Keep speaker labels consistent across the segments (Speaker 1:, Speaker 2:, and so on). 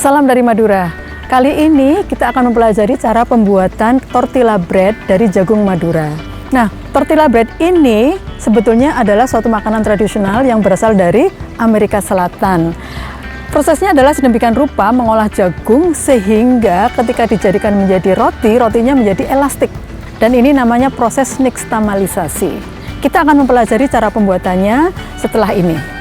Speaker 1: Salam dari Madura. Kali ini kita akan mempelajari cara pembuatan tortilla bread dari jagung Madura. Nah, tortilla bread ini sebetulnya adalah suatu makanan tradisional yang berasal dari Amerika Selatan. Prosesnya adalah sedemikian rupa mengolah jagung sehingga ketika dijadikan menjadi roti, rotinya menjadi elastik. Dan ini namanya proses nixtamalisasi. Kita akan mempelajari cara pembuatannya setelah ini.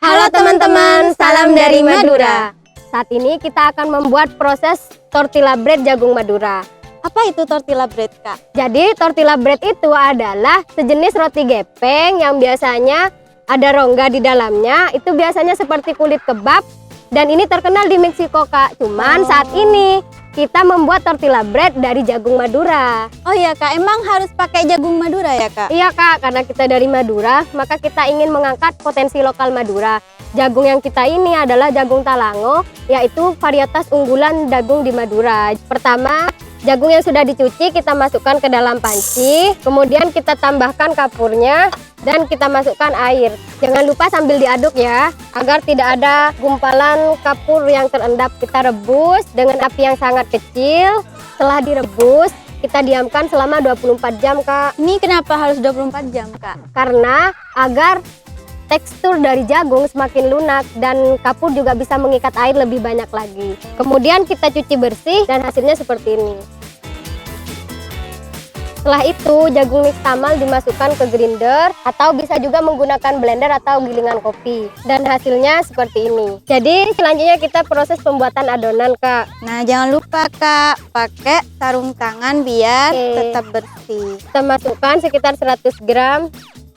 Speaker 2: Halo teman-teman, salam dari Madura. Saat ini kita akan membuat proses tortilla bread jagung Madura.
Speaker 3: Apa itu tortilla bread, Kak?
Speaker 2: Jadi tortilla bread itu adalah sejenis roti gepeng yang biasanya ada rongga di dalamnya. Itu biasanya seperti kulit kebab dan ini terkenal di Meksiko, Kak. Cuman saat ini kita membuat tortilla bread dari jagung Madura.
Speaker 3: Oh iya, Kak, emang harus pakai jagung Madura ya, Kak?
Speaker 2: Iya, Kak, karena kita dari Madura, maka kita ingin mengangkat potensi lokal Madura. Jagung yang kita ini adalah jagung Talango, yaitu varietas unggulan jagung di Madura. Pertama, jagung yang sudah dicuci kita masukkan ke dalam panci, kemudian kita tambahkan kapurnya dan kita masukkan air. Jangan lupa sambil diaduk ya, agar tidak ada gumpalan kapur yang terendap. Kita rebus dengan api yang sangat kecil. Setelah direbus, kita diamkan selama 24 jam, Kak.
Speaker 3: Ini kenapa harus 24 jam, Kak?
Speaker 2: Karena agar tekstur dari jagung semakin lunak dan kapur juga bisa mengikat air lebih banyak lagi. Kemudian kita cuci bersih dan hasilnya seperti ini. Setelah itu jagung nixtamal dimasukkan ke grinder atau bisa juga menggunakan blender atau gilingan kopi. Dan hasilnya seperti ini. Jadi selanjutnya kita proses pembuatan adonan, Kak.
Speaker 3: Nah, jangan lupa, Kak, pakai sarung tangan biar tetap bersih.
Speaker 2: Kita masukkan sekitar 100 gram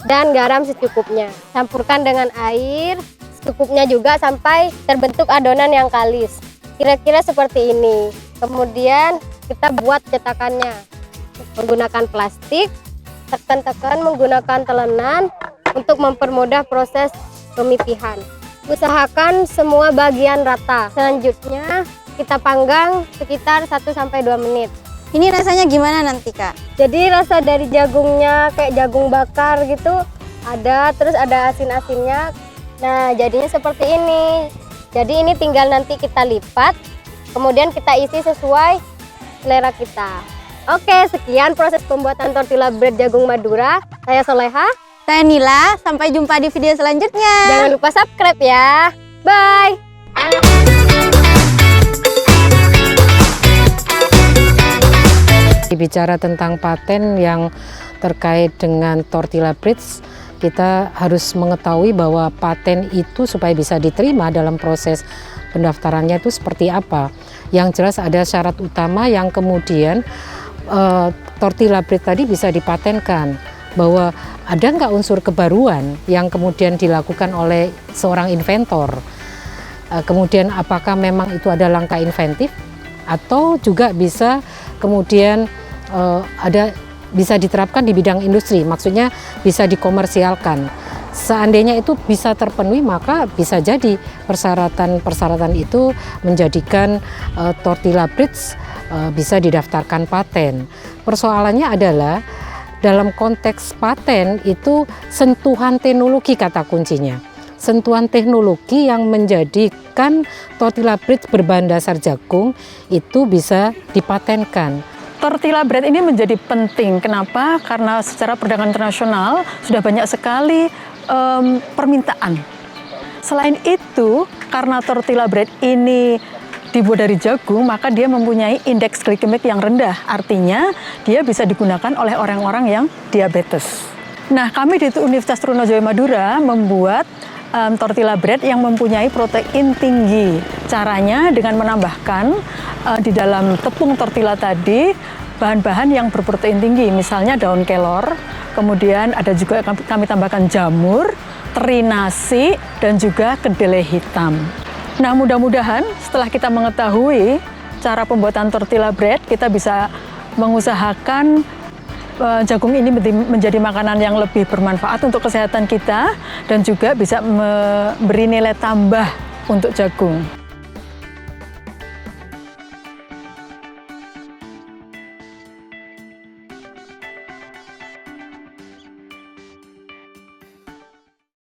Speaker 2: dan garam secukupnya. Campurkan dengan air secukupnya juga sampai terbentuk adonan yang kalis. Kira-kira seperti ini. Kemudian kita buat cetakannya menggunakan plastik, tekan-tekan menggunakan telenan untuk mempermudah proses pemipihan. Usahakan semua bagian rata. Selanjutnya kita panggang sekitar 1-2 menit.
Speaker 3: Ini rasanya gimana nanti, Kak?
Speaker 2: Jadi rasa dari jagungnya kayak jagung bakar gitu ada, terus ada asin-asinnya. Nah, jadinya seperti ini. Jadi ini tinggal nanti kita lipat, kemudian kita isi sesuai selera kita. Oke, sekian proses pembuatan tortilla bread jagung Madura. Saya Soleha.
Speaker 3: Saya Nila, sampai jumpa di video selanjutnya.
Speaker 2: Jangan lupa subscribe ya. Bye.
Speaker 4: Bicara tentang paten yang terkait dengan tortilla bread, kita harus mengetahui bahwa paten itu supaya bisa diterima dalam proses pendaftarannya itu seperti apa. Yang jelas ada syarat utama yang kemudian tortilla bread tadi bisa dipatenkan, bahwa ada nggak unsur kebaruan yang kemudian dilakukan oleh seorang inventor. Kemudian apakah memang itu ada langkah inventif atau juga bisa kemudian bisa diterapkan di bidang industri, maksudnya bisa dikomersialkan. Seandainya itu bisa terpenuhi, maka bisa jadi persyaratan itu menjadikan tortilla bread bisa didaftarkan paten. Persoalannya adalah dalam konteks paten itu sentuhan teknologi kata kuncinya. Sentuhan teknologi yang menjadikan tortilla bread berbahan dasar jagung itu bisa dipatenkan.
Speaker 1: Tortilla bread ini menjadi penting. Kenapa? Karena secara perdagangan internasional sudah banyak sekali permintaan. Selain itu, karena tortilla bread ini dibuat dari jagung, maka dia mempunyai indeks glikemik yang rendah. Artinya, dia bisa digunakan oleh orang-orang yang diabetes. Nah, kami di Universitas Trunojoyo Madura membuat tortilla bread yang mempunyai protein tinggi. Caranya dengan menambahkan di dalam tepung tortilla tadi bahan-bahan yang berprotein tinggi, misalnya daun kelor, kemudian ada juga kami tambahkan jamur, teri nasi, dan juga kedelai hitam. Nah, mudah-mudahan setelah kita mengetahui cara pembuatan tortilla bread, kita bisa mengusahakan jagung ini menjadi makanan yang lebih bermanfaat untuk kesehatan kita dan juga bisa memberi nilai tambah untuk jagung.